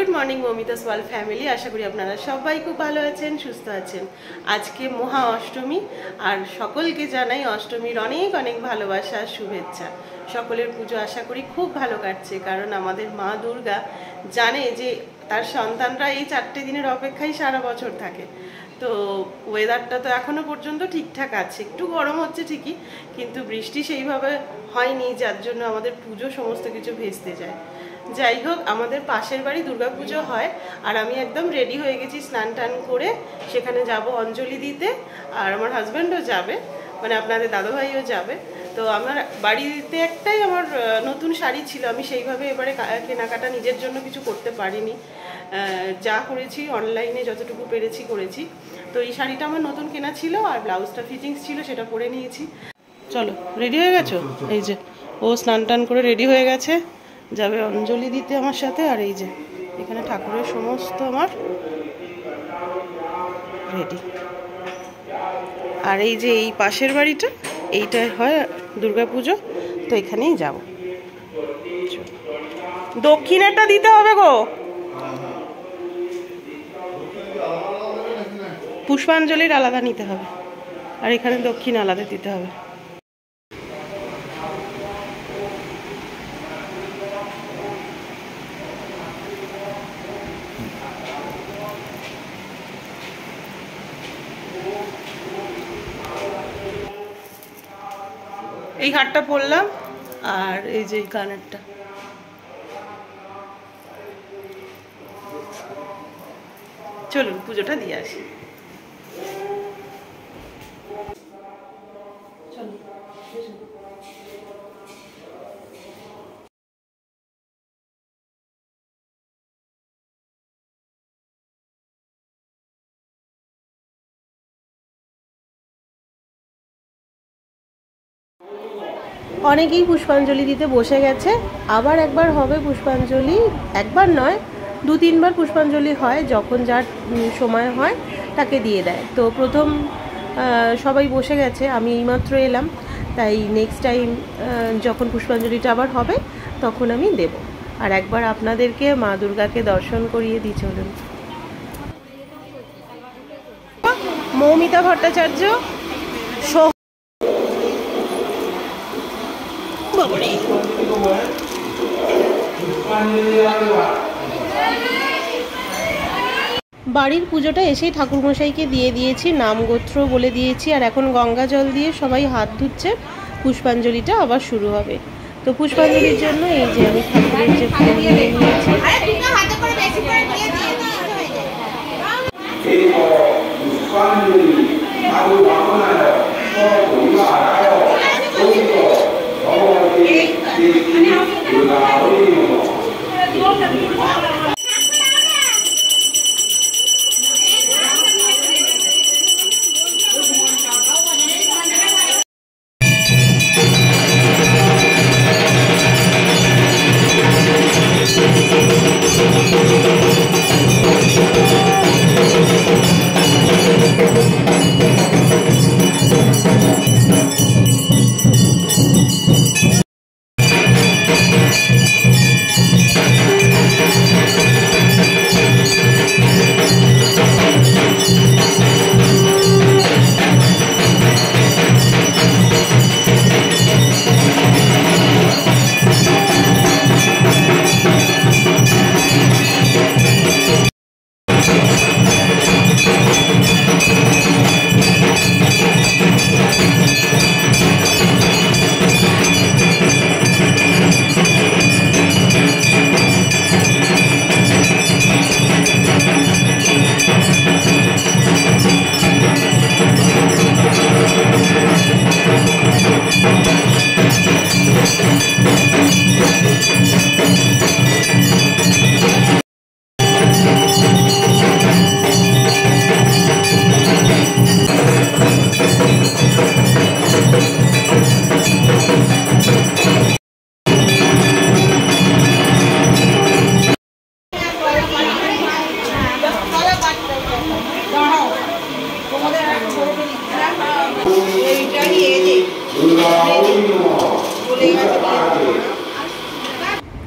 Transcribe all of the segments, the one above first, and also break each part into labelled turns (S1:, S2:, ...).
S1: Good morning Mamita's world family. आशा करी आपनारा सबाई खूब भालो आछेन सुस्थ आछेन। आजके महा अष्टमी और सकलके जानाई अष्टमीर अनेक अनेक भालोबासा शुभेच्छा। सकलेर पुजो आशा करी खूब भालो काटছে, कारण आमादेर मा दुर्गा जाने जे तार सन्तानरा এই 4টে দিনের অপেক্ষায় সারা বছর থাকে। তো ওয়েদারটা তো এখনো পর্যন্ত ঠিকঠাক আছে, একটু গরম হচ্ছে ঠিকই, কিন্তু বৃষ্টি সেইভাবে হয়নি, যার জন্য আমাদের পুজো সমস্ত কিছু ভেস্তে যায়। যাই হোক, আমাদের পাশের বাড়ি দুর্গা পুজো হয় আর আমি একদম রেডি হয়ে গেছি, স্নান টান করে সেখানে যাব অঞ্জলি দিতে। আর আমার হাজব্যান্ডও যাবে, মানে আপনাদের দাদাভাইও যাবে। তো আমার বাড়িতে একটাই আমার নতুন শাড়ি ছিল, আমি সেইভাবে এবারে কেনাকাটা নিজের জন্য কিছু করতে পারিনি, যা করেছি অনলাইনে যতটুকু পেরেছি করেছি। তো এই শাড়িটা আমার নতুন কেনা ছিল আর ব্লাউজটা ফিটিংস ছিল, সেটা পরে নিয়েছি। চলো, রেডি হয়ে গেছো? এই যে ও স্নান টান করে রেডি হয়ে গেছে, যাবে অঞ্জলি দিতে আমার সাথে। আর এই যে এখানে ঠাকুরের সমস্ত আমার রেডি। আর এই যে এই পাশের বাড়িটা, এইটাই হয় দুর্গা পুজো, তো এখানেই যাব। দক্ষিণেরটা দিতে হবে গো, পুষ্পাঞ্জলির আলাদা নিতে হবে আর এখানে দক্ষিণ আলাদা দিতে হবে। এই হারটা পরলাম আর এই যে এই কানেরটা। চলুন পুজোটা দিয়ে আসি। অনেকেই পুষ্পাঞ্জলি দিতে বসে গেছে, আবার একবার হবে পুষ্পাঞ্জলি। একবার নয়, 2-3 বার পুষ্পাঞ্জলি হয়, যখন যার সময় হয় তাকে দিয়ে দেয়। তো প্রথম সবাই বসে গেছে, আমি এইমাত্র এলাম, তাই নেক্সট টাইম যখন পুষ্পাঞ্জলিটা আবার হবে তখন আমি দেব। আর একবার আপনাদেরকে মা দুর্গাকে দর্শন করিয়ে দিই। চলুন। মৌমিতা ভট্টাচার্য, বাড়ির পুজোটা এসেই ঠাকুরমশাইকে দিয়ে দিয়েছি, নাম গোত্র বলে দিয়েছি। আর এখন গঙ্গা জল দিয়ে সবাই হাত ধুচ্ছে, পুষ্পাঞ্জলিটা আবার শুরু হবে। তো পুষ্পাঞ্জলির জন্য এই যে আমি ঠাকুরের যে ফুল নিয়ে নিয়েছি।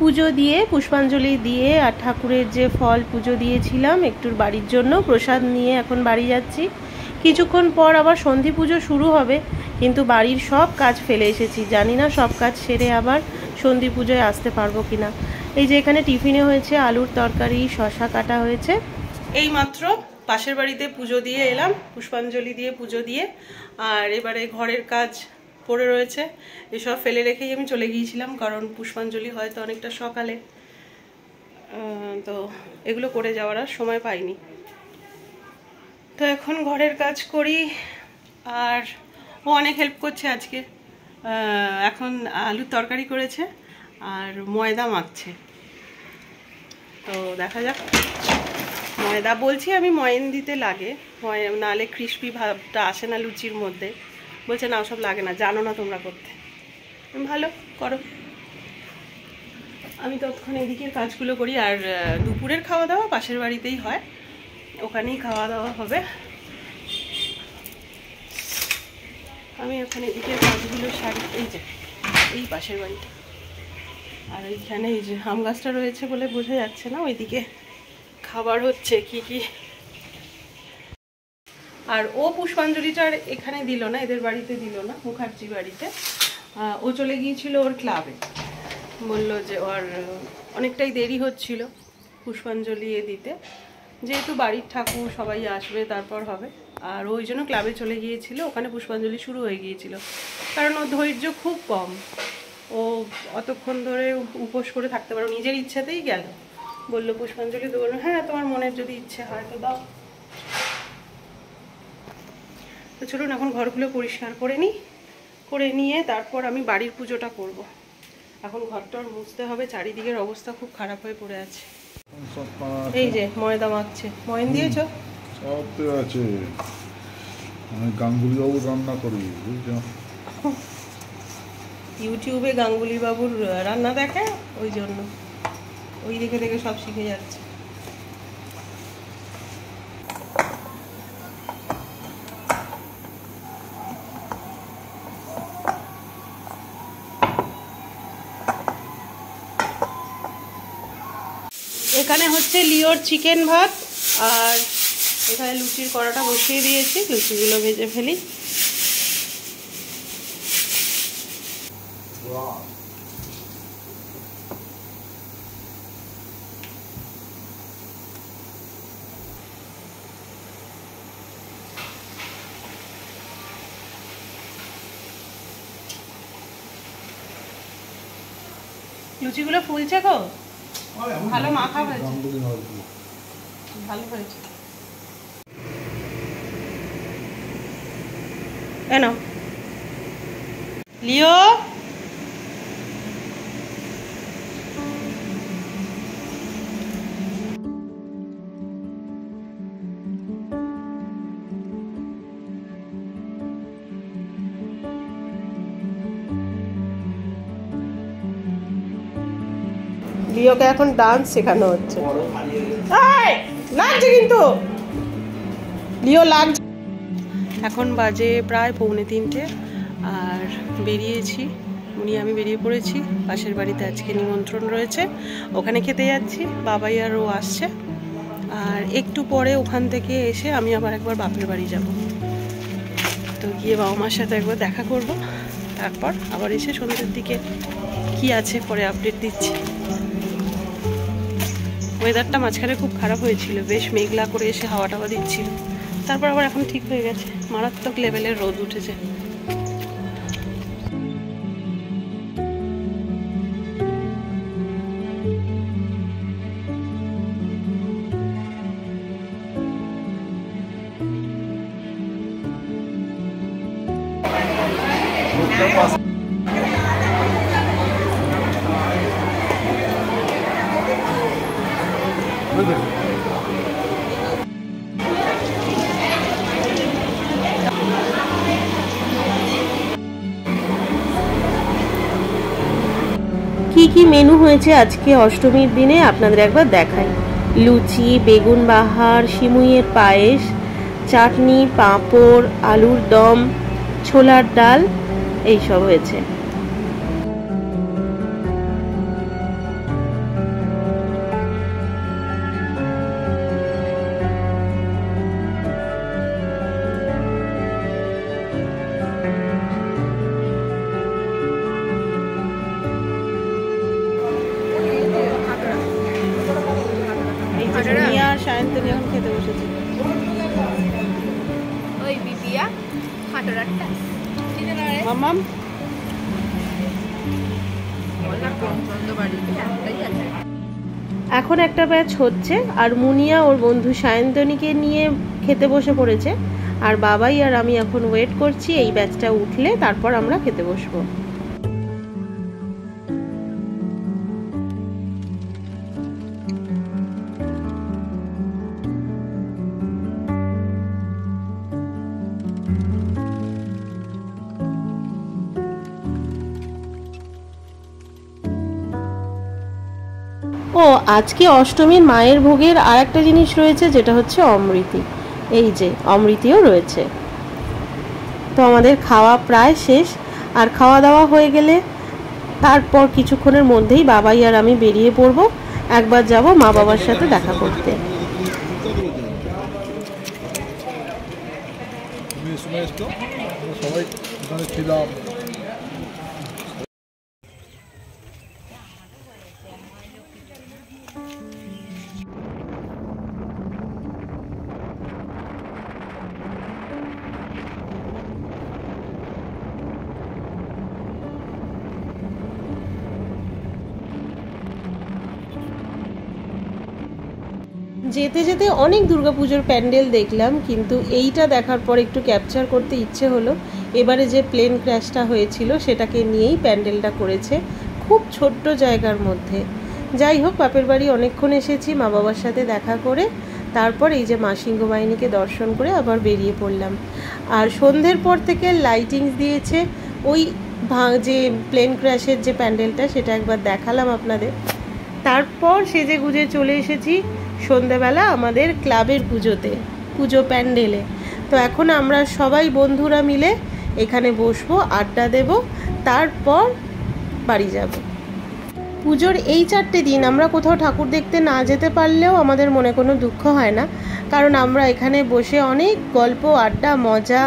S1: পুজো দিয়ে পুষ্পাঞ্জলি দিয়ে আর ঠাকুরের যে ফল পুজো দিয়েছিলাম একটুর বাড়ির জন্য প্রসাদ নিয়ে এখন বাড়ি যাচ্ছি। কিছুক্ষণ পর আবার সন্ধি পুজো শুরু হবে, কিন্তু বাড়ির সব কাজ ফেলে এসেছি, জানি না সব কাজ সেরে আবার সন্ধি পুজোয় আসতে পারবো কিনা। এই যে এখানে টিফিনে হয়েছে আলুর তরকারি, শশা কাটা হয়েছে। এই মাত্র পাশের বাড়িতে পুজো দিয়ে এলাম, পুষ্পাঞ্জলি দিয়ে পুজো দিয়ে, আর এবারে ঘরের কাজ পড়ে রয়েছে, এসব ফেলে রেখেই আমি চলে গিয়েছিলাম, কারণ পুষ্পাঞ্জলি হয়তো অনেকটা সকালে, তো এগুলো করে যাওয়ার আর সময় পাইনি। তো এখন ঘরের কাজ করি, আর ও অনেক হেল্প করছে আজকে। এখন আলুর তরকারি করেছে আর ময়দা মাখছে, তো দেখা যাক। ময়দা বলছি আমি ময়ন দিতে লাগে, নাহলে ক্রিস্পি ভাবটা আসে না লুচির মধ্যে। বলছে না ওসব লাগে না, জানো না তোমরা করতে। ভালো করো, আমি ততক্ষণ এদিকের কাজগুলো করি। আর দুপুরের খাওয়া দাওয়া পাশের বাড়িতেই হয়, ওখানেই খাওয়া দাওয়া হবে। আমি এখন এদিকের কাজগুলো সারি। এই যে এই পাশের বাড়িটা, আর এইখানে এই যে আম গাছটা রয়েছে বলে বোঝা যাচ্ছে না, ওইদিকে খাবার হচ্ছে কি কি। আর ও পুষ্পাঞ্জলিটার এখানে দিল না, এদের বাড়িতে দিল না, মুখার্জি বাড়িতে। ও চলে গিয়েছিল ওর ক্লাবে, বলল যে ওর অনেকটাই দেরি হচ্ছিল পুষ্পাঞ্জলি দিতে, যেহেতু বাড়ির ঠাকুর সবাই আসবে তারপর হবে। আর ওই জন্য ক্লাবে চলে গিয়েছিল, ওখানে পুষ্পাঞ্জলি শুরু হয়ে গিয়েছিল। কারণ ওর ধৈর্য খুব কম, ও অতক্ষণ ধরে উপোস করে থাকতে পারো, নিজের ইচ্ছাতেই গেল। বললো পুষ্পাঞ্জলি দেবো, হ্যাঁ তোমার মনের যদি ইচ্ছে হয় তো দাও। তো চলুন এখন ঘরগুলো পরিষ্কার করে নিই, করে নিয়ে তারপর আমি বাড়ির পুজোটা করব। এখন ঘরটার মুছতে হবে, চারিদিকের অবস্থা খুব খারাপ হয়ে পড়ে আছে। এই যে ময়দা মাখছে, ময়ন দিয়েছো?
S2: সব তো আছে, আমি গাঙ্গুলি বাবু রান্না করি, বুঝছো?
S1: ইউটিউবে গাঙ্গুলি বাবুর রান্না দেখে, ওই জন্য ওই দেখে দেখে সব শিখে যাচ্ছে। এখানে হচ্ছে লিওর চিকেন ভাত, আর এখানে লুচির কড়াটা বসিয়ে দিয়েছি, লুচিগুলো ভেজে ফেলি। লুচিগুলো ফুলছে গো, ভালো মাখা হয়েছে, ভালো হয়েছে। এনো লিও, লিওকে এখন ডান্স শেখানো হচ্ছে। লাগছে কিন্তু লিও লাগছে। এখন বাজে প্রায় 2:45, আর বেরিয়েছি, উনি আমি বেরিয়ে পড়েছি। পাশের বাড়িতে আজকে নিমন্ত্রণ রয়েছে, ওখানে খেতে যাচ্ছি, বাবাই আর ও আসছে। আর একটু পরে ওখান থেকে এসে আমি আবার একবার বাপের বাড়ি যাব, তো গিয়ে বাবা মার সাথে একবার দেখা করব, তারপর আবার এসে সন্ধ্যের দিকে কি আছে পরে আপডেট দিচ্ছি। ওয়েদারটা মাঝখানে খুব খারাপ হয়েছিল, বেশ মেঘলা করে এসে হাওয়া টাওয়া দিচ্ছিল, তারপর আবার এখন ঠিক হয়ে গেছে, মারাত্মক লেভেলের রোদ উঠেছে। কি কি মেনু হয়েছে আজকে অষ্টমীর দিনে আপনাদের একবার দেখাই। লুচি, বেগুন বাহার, সিমুইয়ের পায়েস, চাটনি, পাঁপড়, আলুর দম, ছোলার ডাল, এইসব হয়েছে। সায়ন্তনী এখন খেতে বসেছে।
S3: ওই বিপিয়া হাঁটরাটা
S1: মামাম এখন একটা ব্যাচ হচ্ছে আর মুনিয়া ওর বন্ধু সায়ন্তনীকে নিয়ে খেতে বসে পড়েছে, আর বাবাই আর আমি এখন ওয়েট করছি এই ব্যাচটা উঠলে তারপর আমরা খেতে বসবো। ও আজকে অষ্টমীর মায়ের ভোগের আর একটা জিনিস রয়েছে, যেটা হচ্ছে অমৃতি। এই যে অমৃতিও রয়েছে। তো আমাদের খাওয়া প্রায় শেষ, আর খাওয়া দাওয়া হয়ে গেলে তারপর কিছুক্ষণের মধ্যেই বাবাই আর আমি বেরিয়ে পড়বো, একবার যাব মা বাবার সাথে দেখা করতে।
S2: সবাই ছিলাম।
S1: যেতে যেতে অনেক দুর্গাপুজোর প্যান্ডেল দেখলাম, কিন্তু এইটা দেখার পর একটু ক্যাপচার করতে ইচ্ছে হলো। এবারে যে প্লেন ক্র্যাশটা হয়েছিল সেটাকে নিয়েই প্যান্ডেলটা করেছে, খুব ছোট্ট জায়গার মধ্যে। যাই হোক, বাপের বাড়ি অনেকক্ষণ এসেছি, মা বাবার সাথে দেখা করে তারপর এই যে মা সিংহবাহিনীকে দর্শন করে আবার বেরিয়ে পড়লাম। আর সন্ধ্যের পর থেকে লাইটিংস দিয়েছে, ওই যে প্লেন ক্র্যাশের যে প্যান্ডেলটা সেটা একবার দেখালাম আপনাদের। তারপর সেজে গুজে চলে এসেছি সন্ধ্যেবেলা আমাদের ক্লাবের পুজো প্যান্ডেলে। তো এখন আমরা সবাই বন্ধুরা মিলে এখানে বসবো, আড্ডা দেব, তারপর বাড়ি যাব। পুজোর এই 4টে দিন আমরা কোথাও ঠাকুর দেখতে না যেতে পারলেও আমাদের মনে কোনো দুঃখ হয় না, কারণ আমরা এখানে বসে অনেক গল্প আড্ডা মজা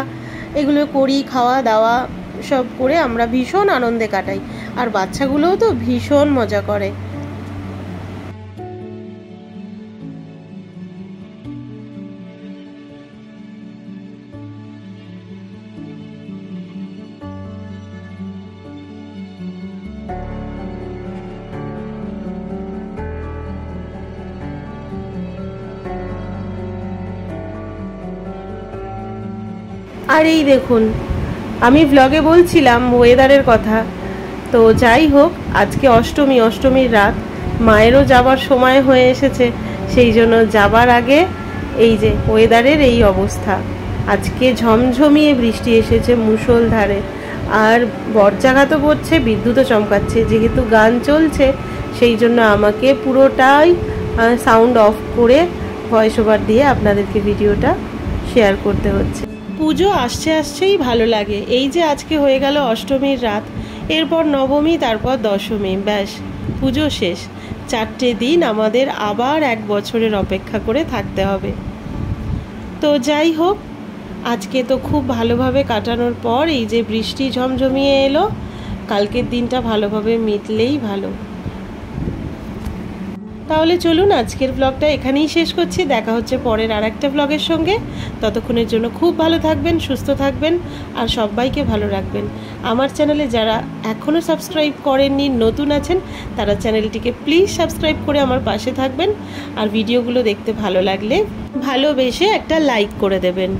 S1: এগুলো করি, খাওয়া দাওয়া সব করে আমরা ভীষণ আনন্দে কাটাই। আর বাচ্চাগুলোও তো ভীষণ মজা করে। আর এই দেখুন, আমি ব্লগে বলছিলাম ওয়েদারের কথা, তো যাই হোক আজকে অষ্টমীর রাত, মায়েরও যাবার সময় হয়ে এসেছে, সেই জন্য যাবার আগে এই যে ওয়েদারের এই অবস্থা। আজকে ঝমঝমিয়ে বৃষ্টি এসেছে মুষলধারে, আর বজ্রাঘাতও পড়ছে, বিদ্যুৎও চমকাচ্ছে। যেহেতু গান চলছে সেই জন্য আমাকে পুরোটাই সাউন্ড অফ করে ভয়েস ওভার দিয়ে আপনাদেরকে ভিডিওটা শেয়ার করতে হচ্ছে। পুজো আসছেই ভালো লাগে। এই যে আজকে হয়ে গেল অষ্টমীর রাত, এরপর নবমী, তারপর দশমী, ব্যাস পুজো শেষ। 4টে দিন আমাদের আবার 1 বছরের অপেক্ষা করে থাকতে হবে। তো যাই হোক, আজকে তো খুব ভালোভাবে কাটানোর পর এই যে বৃষ্টি ঝমঝমিয়ে এলো, কালকের দিনটা ভালোভাবে মিটলেই ভালো। তাহলে চলুন আজকের ব্লগটা এখানেই শেষ করছি। দেখা হচ্ছে পরের আর একটা ব্লগের সঙ্গে। ততক্ষণের জন্য খুব ভালো থাকবেন, সুস্থ থাকবেন, আর সবাইকে ভালো রাখবেন। আমার চ্যানেলে যারা এখনও সাবস্ক্রাইব করেননি, নতুন আছেন, তারা চ্যানেলটিকে প্লিজ সাবস্ক্রাইব করে আমার পাশে থাকবেন। আর ভিডিওগুলো দেখতে ভালো লাগলে ভালোবেসে একটা লাইক করে দেবেন।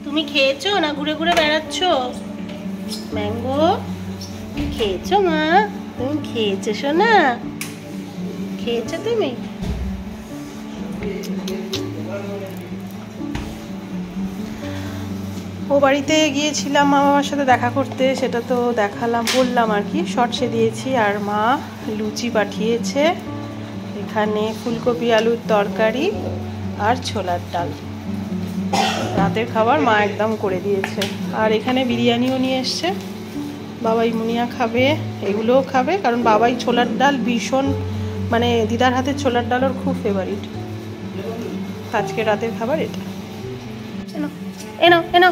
S1: তুমি খেয়েছো না ঘুরে ঘুরে বেড়াচ্ছ? ম্যাঙ্গো খেয়েছো মা? তুমি খেয়েছো সোনা? খেয়েছো তুমি? ও বাড়িতে গিয়েছিলাম মা বাবার সাথে দেখা করতে, সেটা তো দেখালাম, বললাম আর কি, শর্টসে দিয়েছি। আর মা লুচি পাঠিয়েছে, এখানে ফুলকপি আলুর তরকারি আর ছোলার ডাল। রাতের খাবার মা একদম করে দিয়েছে। আর এখানে বিরিয়ানিও নিয়ে এসছে, বাবাই মুনিয়া খাবে, এগুলোও খাবে, কারণ বাবাই ছোলার ডাল ভীষণ, মানে দিদার হাতের ছোলার ডাল ওর খুব ফেভারিট। আজকে রাতের খাবার এটা। এনো এনো এনো